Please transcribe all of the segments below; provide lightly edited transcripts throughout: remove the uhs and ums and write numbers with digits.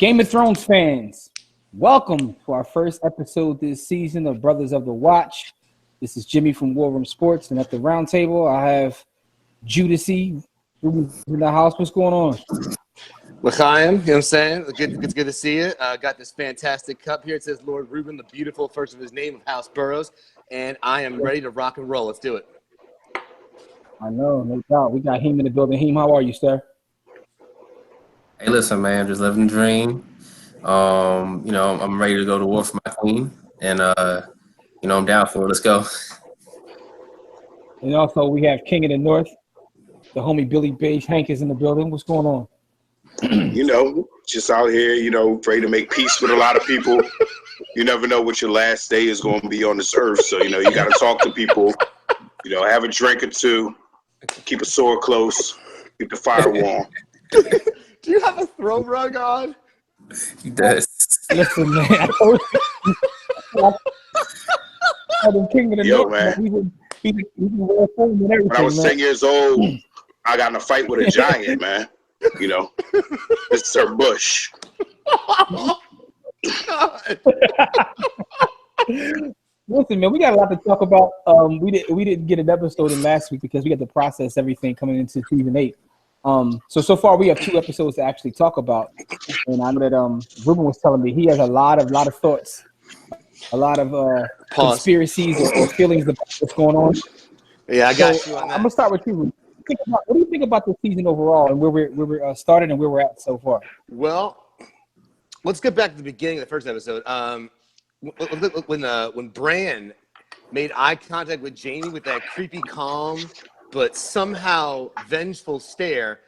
Game of Thrones fans, welcome to our first episode this season of Brothers of the Watch. This is Jimmy from War Room Sports, and at the round table, I have Judasy in the house. What's going on? L'chaim, you know what I'm saying? It's good to see you. Got this fantastic cup here. It says Lord Reuben, the beautiful, first of his name of House Burroughs, and I am ready to rock and roll. Let's do it. I know, no doubt. We got Heem in the building. Heem, how are you, sir? Hey, listen, man, just living the dream. I'm ready to go to war for my queen, and I'm down for it. Let's go. And also, we have King of the North, the homie Billy Beige. Hank is in the building. What's going on? Just out here, ready to make peace with a lot of people. You never know what your last day is going to be on this earth. So, you got to talk to people, have a drink or two, keep a sword close, keep the fire warm. Do you have a throw rug on? He does. Listen, man, I told you. King of the North, man. He wear phone and everything, When I was 10 years old, I got in a fight with a giant, man. Mr. Bush. Listen, man, we got a lot to talk about. We didn't get an episode in last week because we got to process everything coming into season 8. So far we have 2 episodes to actually talk about, and I know that Ruben was telling me he has a lot of thoughts, a lot of conspiracies or feelings about what's going on. Yeah, I got you on that. I'm gonna start with you. What do you think about the season overall and where we're started and where we're at so far? Well, let's get back to the beginning of the first episode. When Bran made eye contact with Jaime with that creepy, calm, but somehow vengeful stare,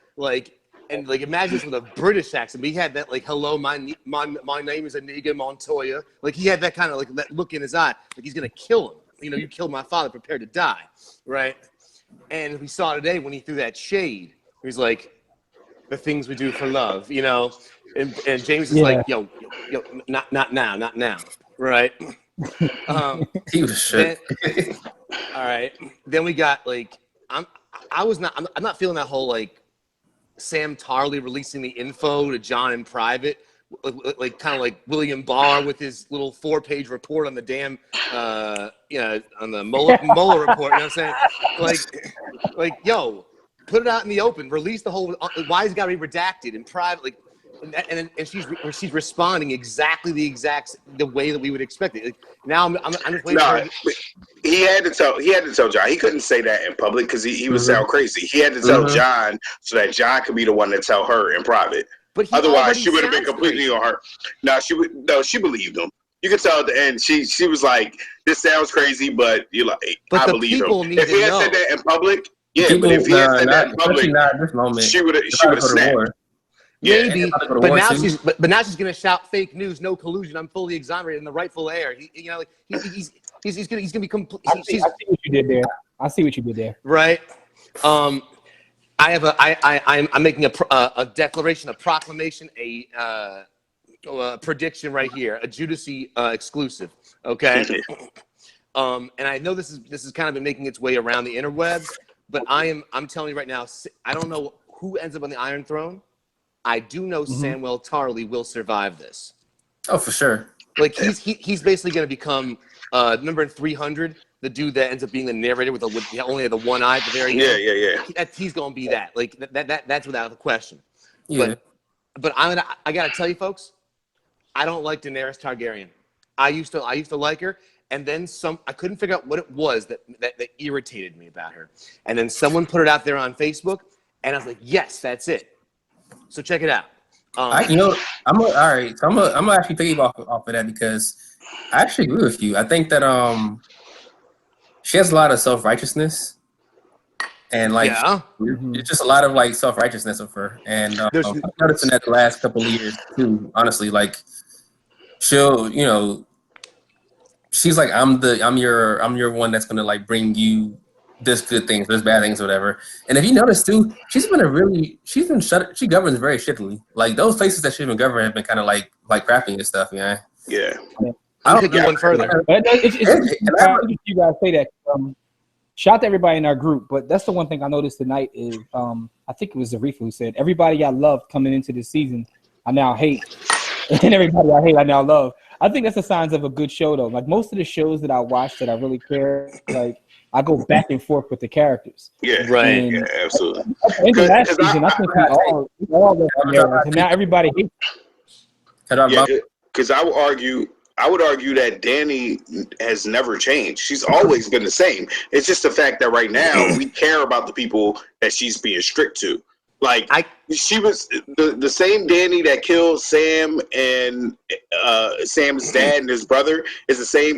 imagine this with a British accent. He had that hello, my name is Inigo Montoya. He had that kind of that look in his eye, like he's gonna kill him. You killed my father, prepare to die, right? And we saw today when he threw that shade, he's like, the things we do for love, and James is like, yo, not now, right? He was shit. All right. Then we got I'm not feeling that whole Sam Tarley releasing the info to John in private, kind of like William Barr with his little 4-page report on the damn on the Mueller report. You know what I'm saying? Yo, put it out in the open. Release the whole. Why has it got to be redacted in private? And she's responding exactly the way that we would expect it. Now I'm just waiting. No, he had to tell John. He couldn't say that in public because he would sound crazy. He had to tell John so that John could be the one to tell her in private. But otherwise, she would have been completely on her. She believed him. You could tell at the end. She was like, "This sounds crazy, but I believe him." If he had said that in public, but if he had said that in public, not at this moment, she would have snapped. Maybe, but now she's gonna shout fake news, no collusion. I'm fully exonerated in the rightful heir. He's gonna be complete. I see what you did there. I see what you did there. Right. I'm making a declaration, a proclamation, a prediction right here, a Judasy exclusive. Okay. And I know this is kind of been making its way around the interwebs, but I'm telling you right now, I don't know who ends up on the Iron Throne. I do know Samwell Tarly will survive this. Oh, for sure. He's basically going to become number 300, the dude that ends up being the narrator with only the one eye at the very end. Yeah. He's going to be that. That's without a question. Yeah. But I got to tell you, folks, I don't like Daenerys Targaryen. I used to like her, and then I couldn't figure out what it was that irritated me about her. And then someone put it out there on Facebook, and I was like, yes, that's it. So check it out. All right. So I'm gonna actually piggyback off of that because I actually agree with you. I think that she has a lot of self-righteousness, and it's just a lot of self-righteousness of her. And I've noticed in that the last couple of years too. Honestly, she'll she's like, I'm your one that's gonna bring you this good things, this bad things, whatever. And if you notice too, she governs very shittily. Those places that she's been governing have been kind of like crappy and stuff, Yeah. I'll take you one further. It's you guys say that. Shout out to everybody in our group, but that's the one thing I noticed tonight is I think it was Zarifa who said everybody I loved coming into this season I now hate. and everybody I hate, I now love. I think that's the signs of a good show, though. Like most of the shows that I watch that I really care, like I go back and forth with the characters. Yeah, right. Yeah, absolutely. In the last season, I think we all love Daenerys, and now everybody hates. Yeah, because I would argue that Danny has never changed. She's always been the same. It's just the fact that right now we care about the people that she's being strict to. Like she was the same Danny that killed Sam and Sam's dad and his brother is the same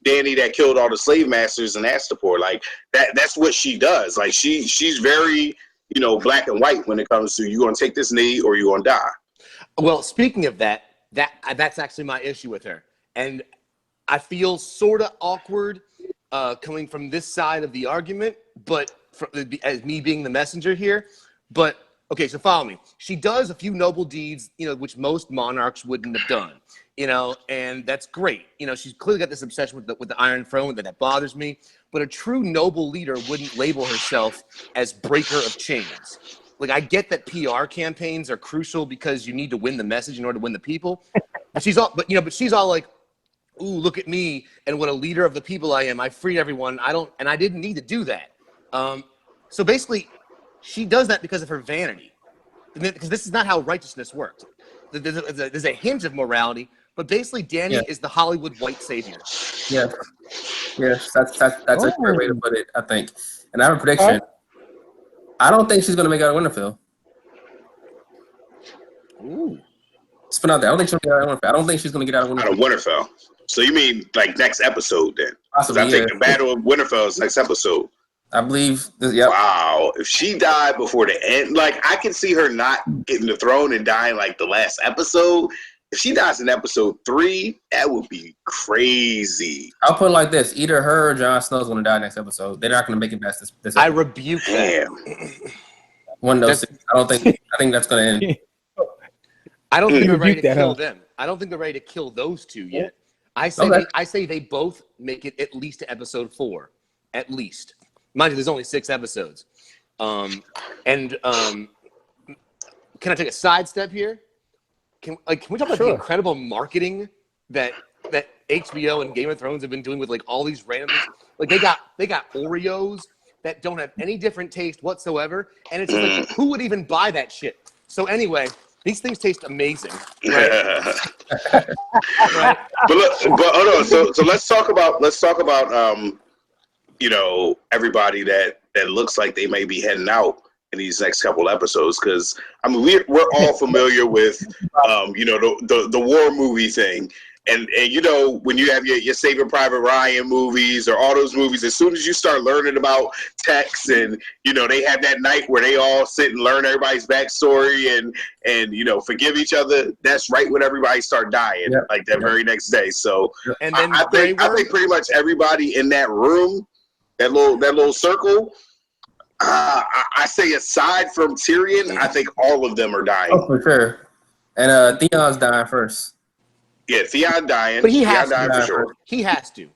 Danny that killed all the slave masters in Astapor. Like that's what she does. Like she's very, black and white when it comes to you gonna take this knee or you gonna die. Well, speaking of that's actually my issue with her. And I feel sort of awkward coming from this side of the argument, but as me being the messenger here. But, okay, so follow me. She does a few noble deeds, which most monarchs wouldn't have done, and that's great. She's clearly got this obsession with the Iron Throne that bothers me. But a true noble leader wouldn't label herself as breaker of chains. Like, I get that PR campaigns are crucial because you need to win the message in order to win the people. But she's all like, ooh, look at me and what a leader of the people I am. I freed everyone. I didn't need to do that. So basically, she does that because of her vanity. Because this is not how righteousness works. There's a hint of morality, but basically Danny is the Hollywood white savior. Yeah. Yes, that's a great way to put it, I think. And I have a prediction. I don't think she's going to make it out of Winterfell. Ooh. Let's put it out there. I don't think she'll get out of Winterfell. I don't think she's going to get out of Winterfell. Out of Winterfell. So you mean like next episode then? Possibly, I think the Battle of Winterfell is next episode. I believe. Yep. Wow. If she died before the end, like I can see her not getting the throne and dying like the last episode. If she dies in episode 3, that would be crazy. I'll put it like this: either her or Jon Snow's going to die next episode. They're not going to make it past this episode. I rebuke that. One of those. I think that's going to end. I don't think they're ready to kill them. I don't think they're ready to kill those two yet. I say they both make it at least to episode 4, at least. Mind you, there's only 6 episodes. Can I take a sidestep here? Can we talk about the incredible marketing that HBO and Game of Thrones have been doing with like all these random things? Like they got Oreos that don't have any different taste whatsoever, and it's just like who would even buy that shit? So anyway, these things taste amazing, right? Right. But hold on. So let's talk about everybody that looks like they may be heading out in these next couple episodes, because I mean we're all familiar with the war movie thing, and when you have your Saving Private Ryan movies or all those movies, as soon as you start learning about Tex and they have that night where they all sit and learn everybody's backstory and forgive each other, that's right when everybody start dying like that very next day. So and then I think pretty much everybody in that room, that little circle, I say aside from Tyrion, I think all of them are dying. Oh, for sure. And Theon's dying first. Yeah, Theon dying. But he has Theon dying for sure. He has to.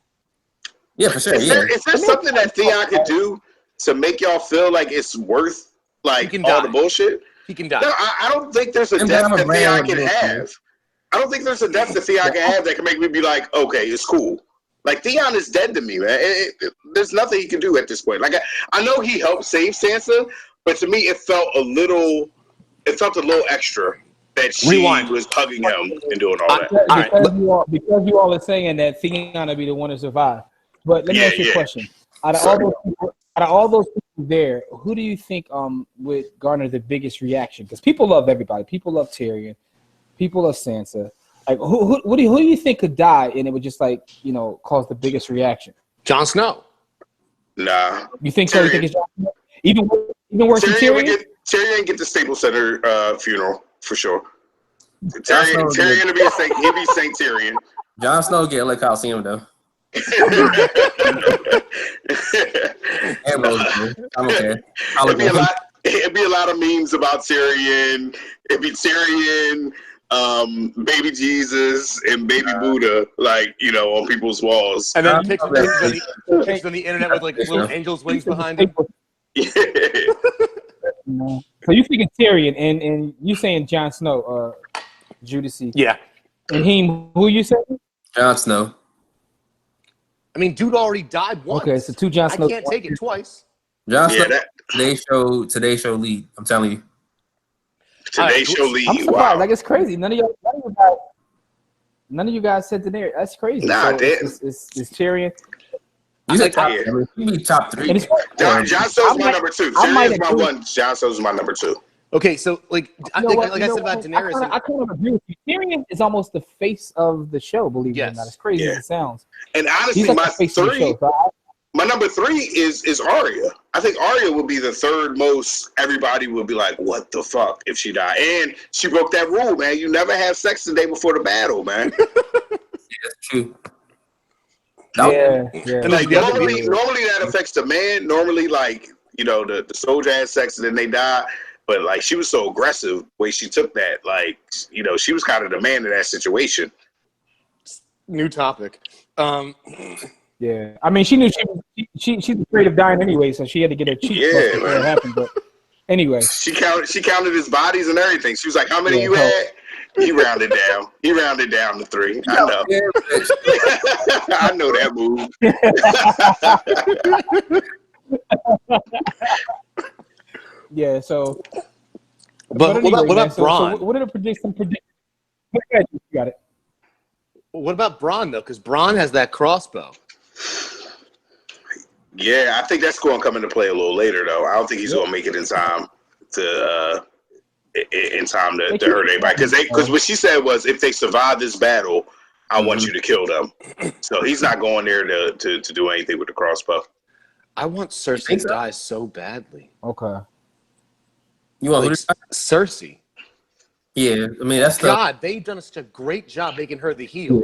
Yeah, for sure. Is there something that Theon could do to make y'all feel like it's worth like all the bullshit? He can die. No, I don't think there's a death that Theon can have. I don't think there's a death that Theon can have that can make me be like, okay, it's cool. Like, Theon is dead to me, man. There's nothing he can do at this point. Like, I know he helped save Sansa, but to me, it felt a little extra that she was hugging him and doing all that. Because you all are saying that Theon will be the one to survive. But let me ask you a question. Out of all those people there, who do you think would garner the biggest reaction? Because people love everybody. People love Tyrion. People love Sansa. Like, who do you think could die and it would just cause the biggest reaction? Jon Snow. Nah. You think so? You think it's Jon Snow? Even worse than Tyrion? Tyrion get the Staples Center funeral for sure. Tyrion will be he'll be Saint Tyrion. Jon Snow get like Coliseum though. And Rose, I don't care. It'd be a lot of memes about Tyrion. It'd be Tyrion, baby Jesus, and baby Buddha, on people's walls. And then pictures on the internet with little angels' wings behind him. Yeah. So you thinking Tyrion, and you saying Jon Snow? Judicey. Yeah. And who you said? Jon Snow. I mean, dude already died once. Okay, so 2 Jon Snow. I can't take it twice. Jon Snow. Today show lead. I'm telling you. Today show lead. I'm surprised. Like it's crazy. None of you guys said Daenerys. That's crazy. Nah, so it's Tyrion. You said top 3. Jon Snow's my number 2. Tyrion's my 1. Jon Snow's my number 2. Okay, so like I said about Daenerys, I kind of agree with you. Tyrion is almost the face of the show. Believe it or not, as crazy as it sounds. And honestly, like my number 3 is Arya. I think Arya would be the third most. Everybody would be like, "What the fuck?" if she died. And she broke that rule, man. You never have sex the day before the battle, man. That's true. Yeah. And like normally that affects the man. Normally, like the soldier has sex and then they die. But like she was so aggressive the way she took that, like she was kind of the man in that situation. New topic. Yeah, I mean she knew she's afraid of dying anyway, so she had to get her cheek before it happened. But anyway, she counted his bodies and everything. She was like, "How many you had?" He rounded down. He rounded down to 3. I know. I know that move. Yeah. So, but anyway, what about Bronn? So what are the predictions? You got it. What about Bronn though? Because Bronn has that crossbow. Yeah, I think that's going to come into play a little later, though. I don't think he's going to make it in time to hurt anybody. Because what she said was, if they survive this battle, I want you to kill them. So he's not going there to do anything with the crossbow. I want Cersei to die so badly. Okay. You want Cersei? Yeah, I mean that's they've done such a great job making her the heel.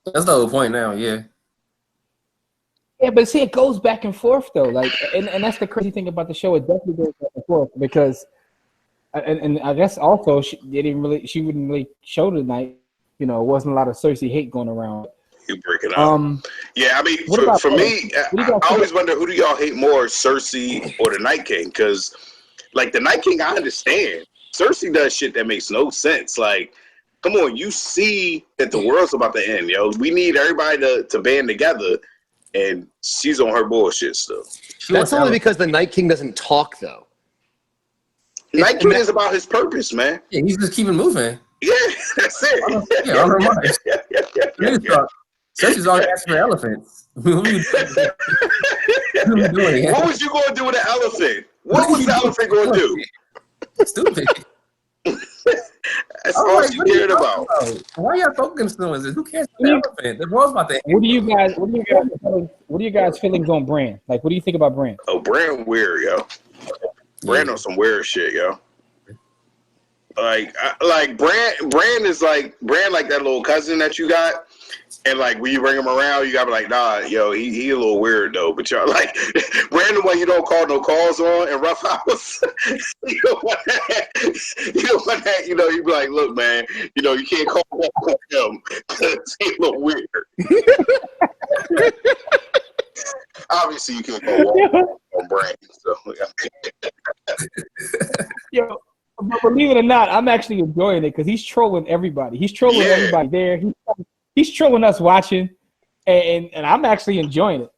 That's the whole point now. Yeah. Yeah, but see, it goes back and forth though. Like, and that's the crazy thing about the show. It definitely goes back and forth because, and I guess also she wouldn't really show tonight. It wasn't a lot of Cersei hate going around. You break it up. Yeah, I mean, for me, I always wonder, who do y'all hate more, Cersei or the Night King? Because, like, the Night King, I understand. Cersei does shit that makes no sense. Like, come on, you see that the world's about to end, yo. We need everybody to band together, and she's on her bullshit still. That's only because the Night King doesn't talk, though. Night King is about his purpose, man. Yeah, he's just keeping moving. Yeah, that's it. Yeah, on her mind. Cersei's already asking for elephants. What was you going to do with an elephant? What was the elephant going to do? Stupid. That's all she cared about. Why y'all focusing on this? Who cares about the elephant? The world's about to end. What are you guys feelings on Bran? Like, what do you think about Bran? Oh, Bran weird, yo. Bran on some weird shit, yo. Like Bran is like that little cousin that you got. And like when you bring him around, you gotta be like, nah, yo, he a little weird though. But y'all like random one you don't call no calls on in Rough House. you don't want that. You be like, look, man, you can't call him because he's a little weird. Obviously, you can't call on Brand. So yo, but believe it or not, I'm actually enjoying it because he's trolling everybody. He's trolling everybody there. He's trolling us watching, and I'm actually enjoying it.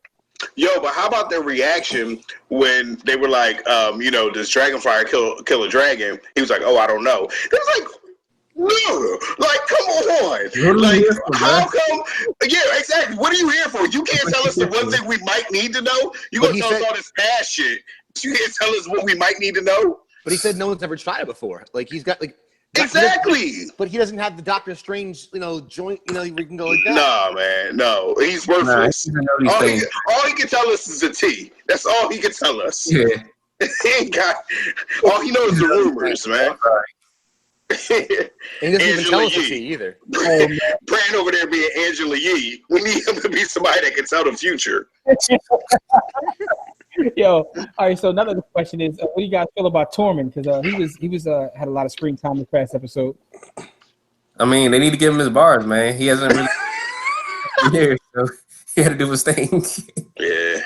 Yo, but how about their reaction when they were like, does Dragonfire kill a dragon? He was like, oh, I don't know. It was like, no, like, come on. Like, how come? Yeah, exactly. What are you here for? You can't tell us the one thing we might need to know. You gonna tell us all this past shit. You can't tell us what we might need to know. But he said no one's ever tried it before. Like, he's got, like, exactly. But he doesn't have the Doctor Strange, joint, we can go like that. No, man, no. He's worthless. All he can tell us is the tea. That's all he can tell us. Yeah. He ain't got. All he knows is the rumors, man. And he doesn't even tell us the tea either. Brand over there being Angela Yee. We need him to be somebody that can tell the future. Yo, all right. So another question is, what do you guys feel about Tormund? Because he was had a lot of screen time this past episode. I mean, they need to give him his bars, man. He hasn't really here, so he had to do his thing. Yeah.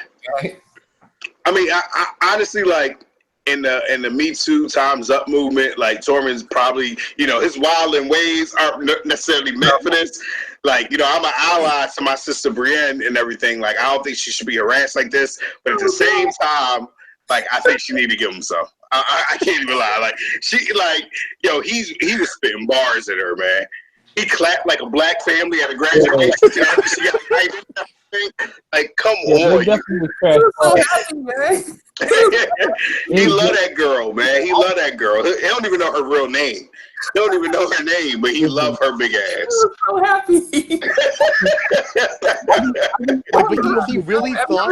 I mean, I honestly, like, in the Me Too Time's Up movement. Like Tormund's probably, his wilding ways aren't necessarily meant for this. Like, I'm an ally to my sister Brienne and everything. Like, I don't think she should be harassed like this. But at the same time, like, I think she need to give him some. I can't even lie. Like, he was spitting bars at her, man. He clapped like a black family at a graduation. She got excited. Like, come on. He love that girl, man. He love that girl. He don't even know her real name. He don't even know her name, but he love her big ass. I'm so happy. But he really thought.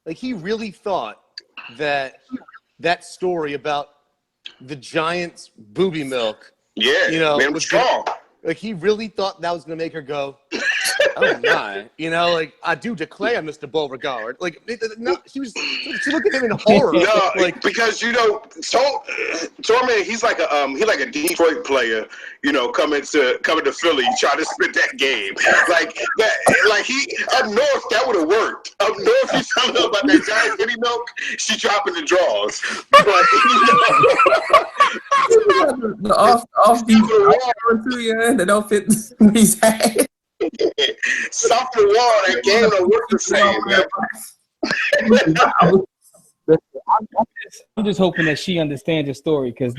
Like, he really thought that story about the Giants' booby milk. Yeah, man, was strong. Like, he really thought that was going to make her go, oh, my. Like, I do declare, Mr. Beauregard. Like, she looked at him in horror. No, like, because, Tormund, he's like a Detroit player, coming to Philly, trying to spit that game. Like, he, up north, that would have worked. Up north, he's telling her about that giant kitty milk, she dropping the draws. But, the off the wall, that don't fit his head. South the wall, that game don't work the same, man. I'm just hoping that she understands the story because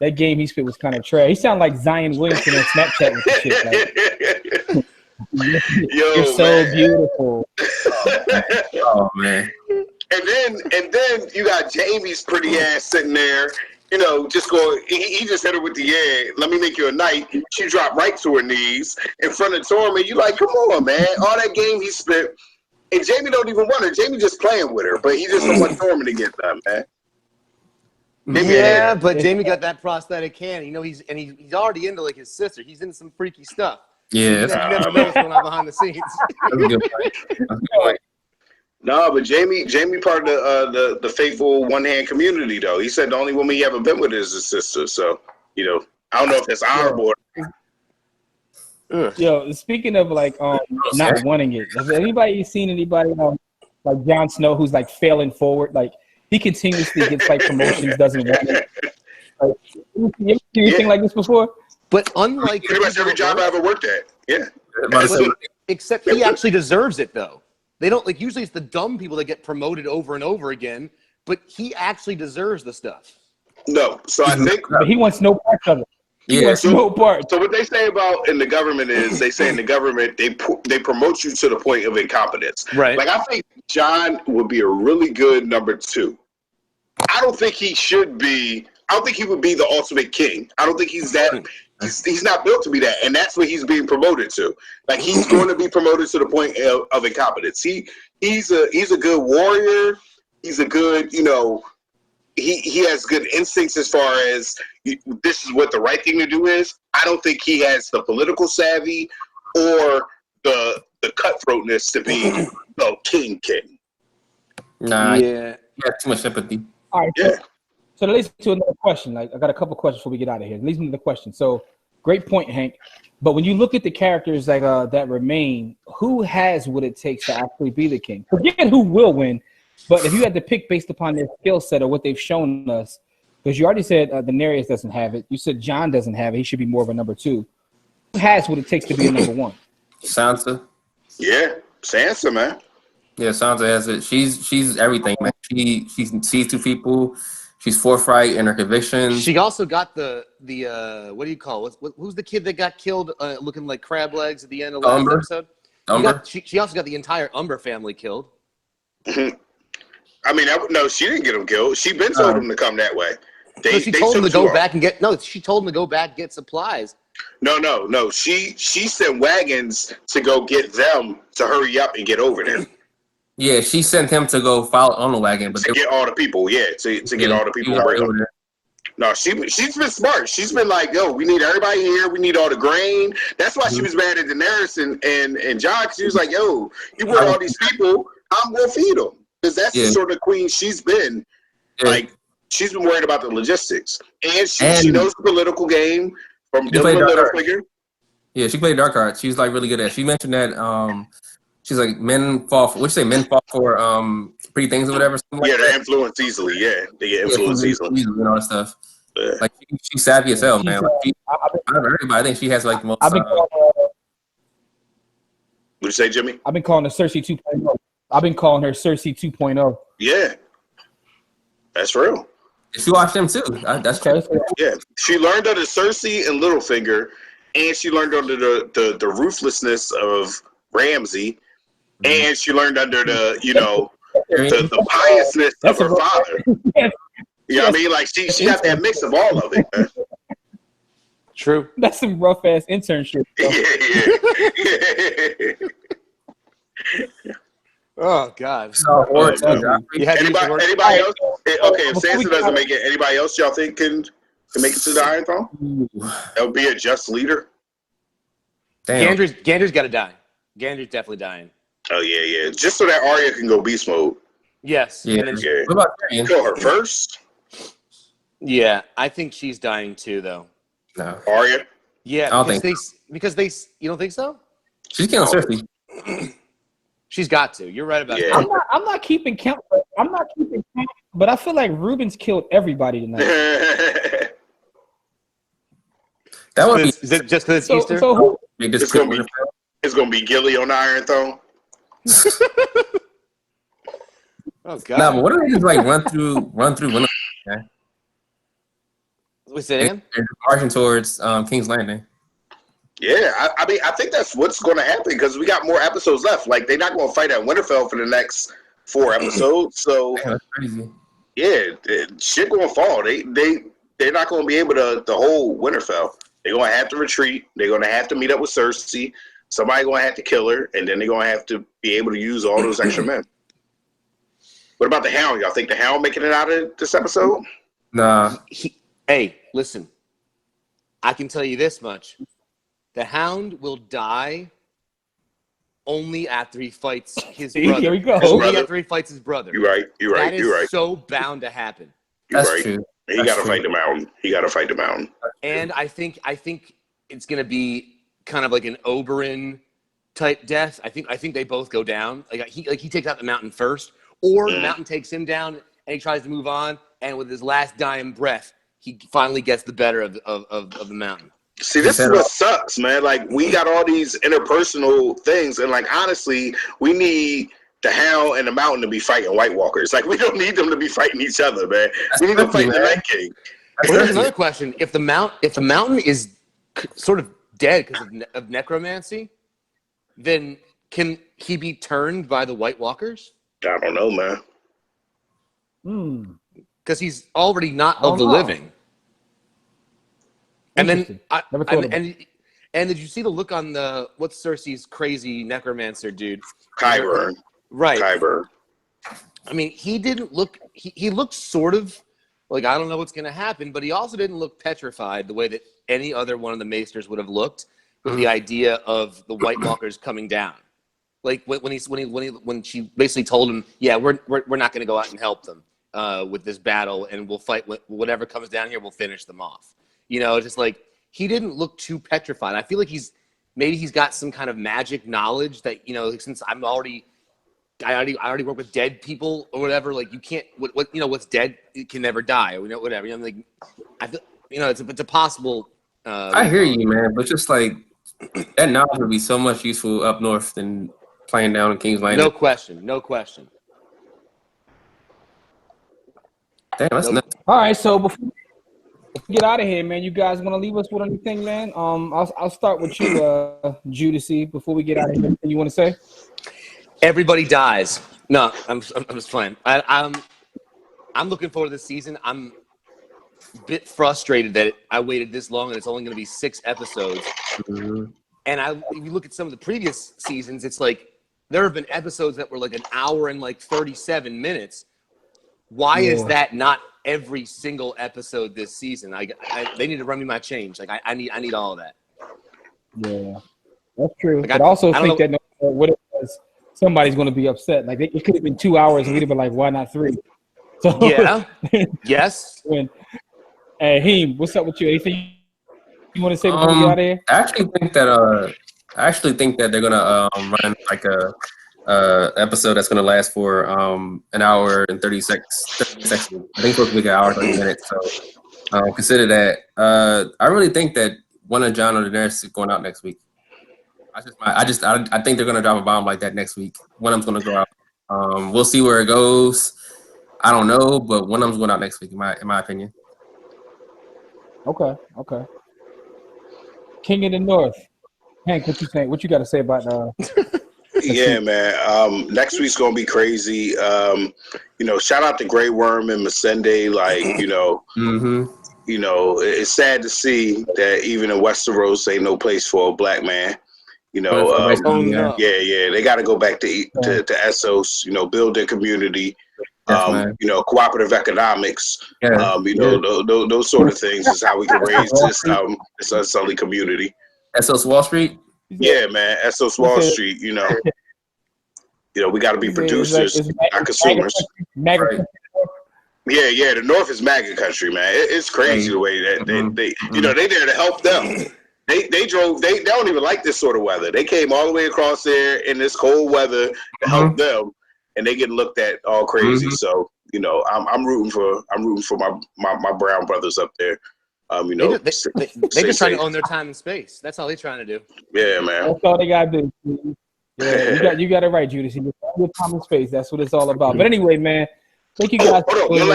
that game he spit was kind of trash. He sounded like Zion Williamson on Snapchat with the shit. Like, you're so beautiful. Oh man. And then you got Jamie's pretty ass sitting there. Just going, he just hit her with the let me make you a knight. She dropped right to her knees in front of Tormund. You like, come on, man. All that game he spit. And Jamie don't even want her. Jamie just playing with her, but he just don't want Tormund to get that, man. Yeah, but Jamie got that prosthetic hand. He's already into, like, his sister. He's into some freaky stuff. Yeah. So you never know what's going on behind the scenes. That's a good point. No, but Jamie part of the faithful one-hand community, though. He said the only woman he ever been with is his sister. So, I don't know if that's honorable. Yo, speaking of, like, not wanting it, has anybody seen anybody like Jon Snow who's, like, failing forward? Like, he continuously gets, like, promotions, doesn't want it. Like, you ever seen anything like this before? But unlike pretty much every job I ever worked at, yeah. Except he actually deserves it, though. They don't, like, usually it's the dumb people that get promoted over and over again, but he actually deserves the stuff. No, so I think he wants no part of it. He wants no part. So what they say about in the government is they say in the government they promote you to the point of incompetence. Right. Like, I think John would be a really good number 2. I don't think he should be. I don't think he would be the ultimate king. I don't think he's that. He's not built to be that, and that's what he's being promoted to. Like, he's going to be promoted to the point of incompetence. He's a good warrior. He's a good, he has good instincts as far as this is what the right thing to do is. I don't think he has the political savvy or the cutthroatness to be the king. Nah, yeah, too much sympathy. All right, yeah. So that leads me to another question. Like, I got a couple questions before we get out of here. It leads me to the question. So, great point, Hank. But when you look at the characters like that remain, who has what it takes to actually be the king? Forget who will win, but if you had to pick based upon their skill set or what they've shown us, because you already said Daenerys doesn't have it. You said Jon doesn't have it. He should be more of a number 2. Who has what it takes to be a number 1? Sansa. Yeah, Sansa, man. Yeah, Sansa has it. She's everything, man. She sees 2 people. She's forthright in her convictions. She also got the what do you call it? Who's the kid that got killed looking like crab legs at the end of the last episode? Umber. She also got the entire Umber family killed. I mean, no, she didn't get him killed. She been told him to come that way. She told him to go back and get She told him to go back and get supplies. No. She sent wagons to go get them to hurry up and get over there. Yeah, she sent him to go follow on the wagon, but to get all the people. Yeah, to get all the people over there. No, she's been smart. She's been like, yo, we need everybody here. We need all the grain. That's why she was mad at Daenerys and Jon. She was like, yo, you brought all these people. I'm gonna feed them because that's the sort of queen she's been. Yeah. Like, she's been worried about the logistics, and she knows the political game from dealing with Littlefinger. Yeah, she played dark arts. She was like really good at it. She mentioned that she's like men fall for. What you say? Men fall for pretty things or whatever. Yeah, they're influenced easily. Yeah, they get influenced easily and all that stuff. Yeah. Like she's savvy as hell, man. Like, out of everybody, I think she has like the most. What'd you say, Jimmy? I've been calling her Cersei 2.0. I've been calling her Cersei 2.0. Yeah, that's real. She watched them too. That's true. Yeah, she learned under Cersei and Littlefinger, and she learned under the ruthlessness of Ramsay, and she learned under the the piousness of her father. You know what I mean? Like she got that mix of all of it. Man. True. That's some rough ass internship. Yeah. Oh God. Anybody else? Okay, if Sansa doesn't make it, anybody else y'all think can make it to the Iron Throne? That would be a just leader. Damn. Gandry's got to die. Gandry's definitely dying. Oh yeah. Just so that Arya can go beast mode. Yes. Yeah. Yeah. What about Tyrion? Kill her first. Yeah, I think she's dying too, though. No. Arya. Yeah, because they. You don't think so? She's killing Cersei. She's got to. You're right about that. I'm not keeping count. But I feel like Ruben's killed everybody tonight. That would be. Is it just because it's Easter? So who? It's gonna be Gilly on the Iron Throne. Oh God! Nah, but what if they just like run through Winterfell? Okay? What's that? They're marching towards King's Landing. Yeah, I mean, I think that's what's going to happen because we got more episodes left. Like, they're not going to fight at Winterfell for the next 4 episodes. So, Damn, that's crazy. Yeah, shit going to fall. They're not going to be able to hold Winterfell. They're going to have to retreat. They're going to have to meet up with Cersei. Somebody's going to have to kill her, and then they're going to have to be able to use all those extra men. What about the Hound? Y'all think the Hound making it out of this episode? Nah. Hey, listen. I can tell you this much. The Hound will die only after he fights his brother. Here we go. Only after he fights his brother. You're right. That is so bound to happen. You're That's right. true. He got to fight the Mountain. And I think it's going to be kind of like an Oberyn type death. I think they both go down. Like he takes out the Mountain first, or the Mountain takes him down and he tries to move on. And with his last dying breath, he finally gets the better of the Mountain. See, this is what sucks, man. Like, we got all these interpersonal things, and like, honestly, we need the Hound and the Mountain to be fighting White Walkers. Like, we don't need them to be fighting each other, man. We need to fight the Night King. Well, here's another question: If the Mountain is sort of dead because of necromancy, then can he be turned by the White Walkers? I don't know, man. Because he's already not of the living. And then, and did you see the look on what's Cersei's crazy necromancer dude? Qyburn. Right. Qyburn. I mean, he didn't look. He looked sort of like, I don't know what's going to happen, but he also didn't look petrified the way that any other one of the Maesters would have looked with the idea of the White Walkers coming down. Like when she basically told him, yeah, we're not going to go out and help them with this battle, and we'll fight whatever comes down here. We'll finish them off. You know, just like he didn't look too petrified. I feel like he's got some kind of magic knowledge that, you know, since I already work with dead people or whatever. Like, you can't what's dead, it can never die, or whatever. You know, like I feel, it's a possible. I hear you, man, but just like that knowledge would be so much useful up north than playing down in King's Landing. No question. Damn, that's nuts. All right, so before we get out of here, man, you guys want to leave us with anything, man? I'll start with you, Judici, before we get out of here. Anything you want to say? Everybody dies. No, I'm just playing. I'm looking forward to this season. I'm a bit frustrated that I waited this long and it's only going to be 6 episodes. And if you look at some of the previous seasons, it's like there have been episodes that were like an hour and like 37 minutes. Why is that not every single episode this season? They need to run me my change. Like I need all of that. Yeah, that's true. Like, but I also think that no matter what it was, somebody's going to be upset. Like it could have been 2 hours, and we'd have been like, why not 3? So yeah. Yes. Hey, Heem, what's up with you? Anything you want to say before we get out of here? I actually think that they're gonna run like a episode that's going to last for an hour and 30 seconds. I think it's supposed to be an hour 30 minutes. So consider that. I really think that one of John or Daenerys is going out next week. I think they're going to drop a bomb like that next week. One of them's going to go out. We'll see where it goes. I don't know, but one of them's going out next week, in my opinion. Okay. King of the North. Hank, what you think? What you got to say about Yeah, man. Next week's gonna be crazy. Shout out to Grey Worm and Masende. Like, it's sad to see that even in Westeros ain't no place for a black man. No. Yeah. They got to go back to Essos. Build their community. Cooperative economics. Those sort of things is how we can raise this Unsullied community. Essos Wall Street. Yeah, man. Essos Wall Street. We got to be producers, not consumers. Right. Yeah. The North is MAGA country, man. It's crazy the way that they there to help them. They drove. They don't even like this sort of weather. They came all the way across there in this cold weather to help them, and they getting looked at all crazy. So I'm rooting for my brown brothers up there. They're just trying to own their time and space. That's all they're trying to do. Yeah, man. That's all they gotta do. Yeah, you got it right, Judas. Your time and space. That's what it's all about. But anyway, man, thank you guys for another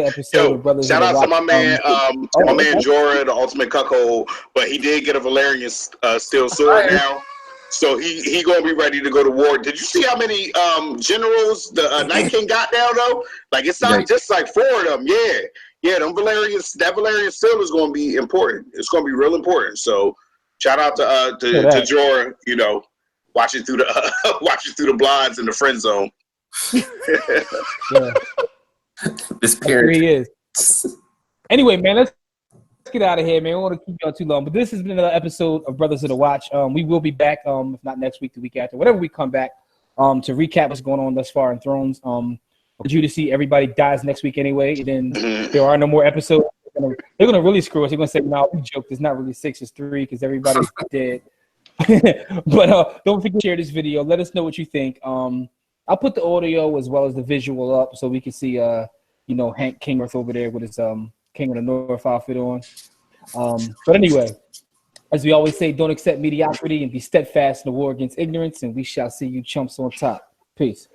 episode of Brothers. Shout out to my man, Jorah, the ultimate cuckold. But he did get a Valerian steel sword now, so he gonna be ready to go to war. Did you see how many generals the Night King got now though? Like it's not just like 4 of them. Yeah, that Valerian steel is gonna be important. It's gonna be real important. So shout out to Jorah. Watching through the blinds in the friend zone. This period. He is. Anyway, man, let's get out of here, man. We don't want to keep y'all too long, but this has been another episode of Brothers of the Watch. We will be back, if not next week, the week after, whatever we come back, to recap what's going on thus far in Thrones. You to see everybody dies next week anyway. And then there are no more episodes. They're gonna really screw us. They're gonna say, "No, we joked. It's not really 6, it's 3 because everybody's dead." But don't forget to share this video. Let us know what you think. I'll put the audio as well as the visual up so we can see Hank Kingworth over there with his King of the North outfit on. But anyway, as we always say, don't accept mediocrity and be steadfast in the war against ignorance, and we shall see you chumps on top. Peace.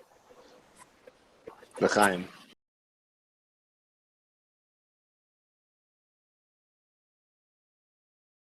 L'chaim.